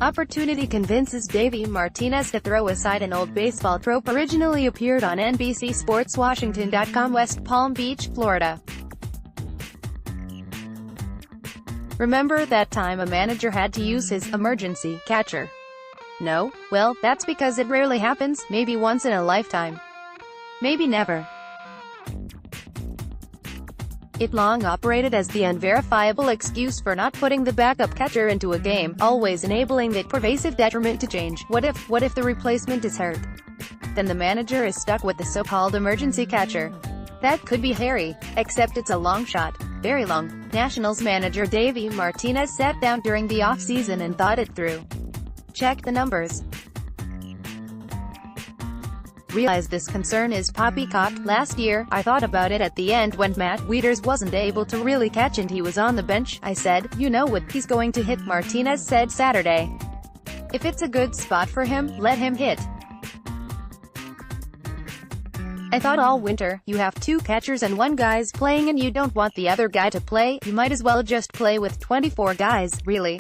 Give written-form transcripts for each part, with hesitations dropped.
Opportunity convinces Davey Martinez to throw aside an old baseball trope originally appeared on nbcsportswashington.com West Palm Beach, Florida. Remember that time a manager had to use his emergency catcher? No? Well, that's because it rarely happens, maybe once in a lifetime. Maybe never. It long operated as the unverifiable excuse for not putting the backup catcher into a game, always enabling the pervasive detriment to change. What if the replacement is hurt? Then the manager is stuck with the so-called emergency catcher. That could be hairy, except it's a long shot. Very long. Nationals manager Davey Martinez sat down during the off-season and thought it through. Check the numbers. Realize this concern is poppycock. Last year, I thought about it at the end when Matt Wieters wasn't able to really catch and he was on the bench. I said, you know what he's going to hit, Martinez said Saturday. If it's a good spot for him, let him hit. I thought all winter, you have two catchers and one guy's playing and you don't want the other guy to play, you might as well just play with 24 guys, really.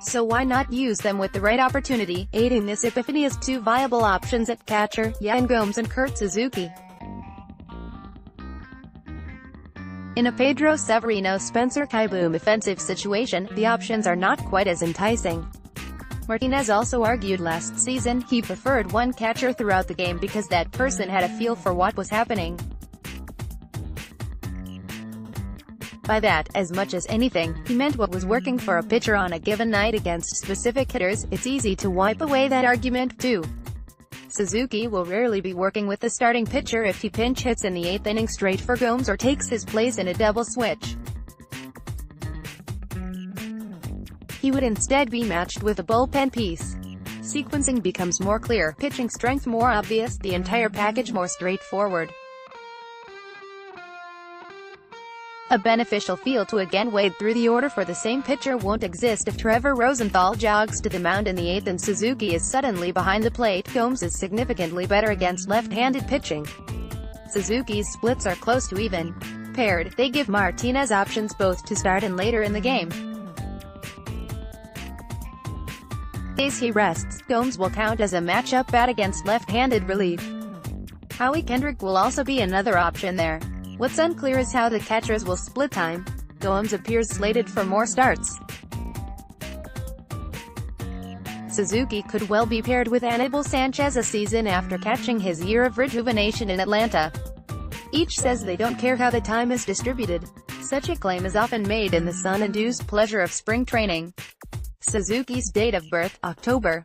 So why not use them with the right opportunity? Aiding this epiphany is two viable options at catcher, Yan Gomes and Kurt Suzuki. In a Pedro Severino-Spencer Kieboom offensive situation, the options are not quite as enticing. Martinez also argued last season he preferred one catcher throughout the game because that person had a feel for what was happening. By that, as much as anything, he meant what was working for a pitcher on a given night against specific hitters. It's easy to wipe away that argument, too. Suzuki will rarely be working with the starting pitcher if he pinch hits in the 8th inning straight for Gomes or takes his place in a double switch. He would instead be matched with a bullpen piece. Sequencing becomes more clear, pitching strength more obvious, the entire package more straightforward. A beneficial feel to again wade through the order for the same pitcher won't exist if Trevor Rosenthal jogs to the mound in the 8th and Suzuki is suddenly behind the plate. Gomes is significantly better against left-handed pitching. Suzuki's splits are close to even. Paired, they give Martinez options both to start and later in the game. Days he rests, Gomes will count as a matchup bat against left-handed relief. Howie Kendrick will also be another option there. What's unclear is how the catchers will split time. Gomes appears slated for more starts. Suzuki could well be paired with Anibal Sanchez a season after catching his year of rejuvenation in Atlanta. Each says they don't care how the time is distributed. Such a claim is often made in the sun-induced pleasure of spring training. Suzuki's date of birth, October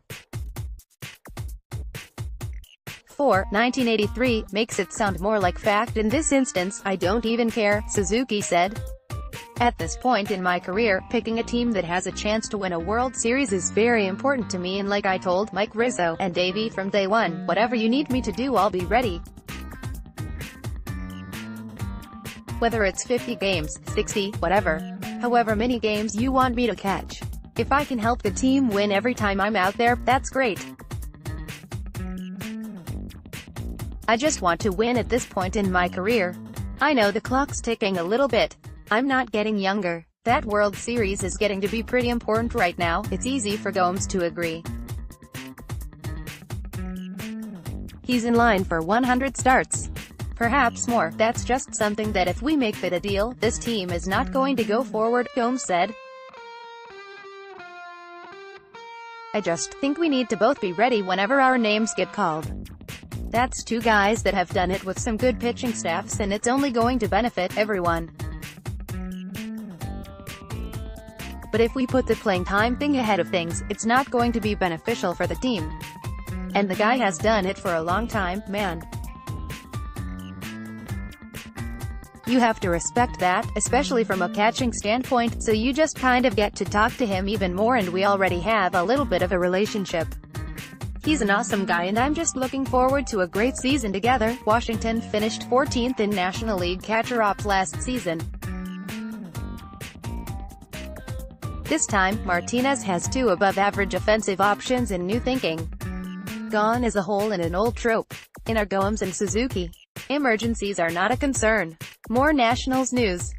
4, 1983, makes it sound more like fact in this instance. I don't even care, Suzuki said. At this point in my career, picking a team that has a chance to win a World Series is very important to me, and like I told Mike Rizzo and Davey from day one, whatever you need me to do, I'll be ready. Whether it's 50 games, 60, whatever. However many games you want me to catch. If I can help the team win every time I'm out there, that's great. I just want to win at this point in my career. I know the clock's ticking a little bit. I'm not getting younger. That World Series is getting to be pretty important right now. It's easy for Gomes to agree. He's in line for 100 starts. Perhaps more. That's just something that if we make it a deal, this team is not going to go forward, Gomes said. I just think we need to both be ready whenever our names get called. That's two guys that have done it with some good pitching staffs, and it's only going to benefit everyone. But if we put the playing time thing ahead of things, it's not going to be beneficial for the team. And the guy has done it for a long time, man. You have to respect that, especially from a catching standpoint, so you just kind of get to talk to him even more, and we already have a little bit of a relationship. He's an awesome guy and I'm just looking forward to a great season together. Washington finished 14th in National League catcher ops last season. This time, Martinez has two above-average offensive options in new thinking. Gone is a hole in an old trope. In our Gomes and Suzuki, emergencies are not a concern. More Nationals news.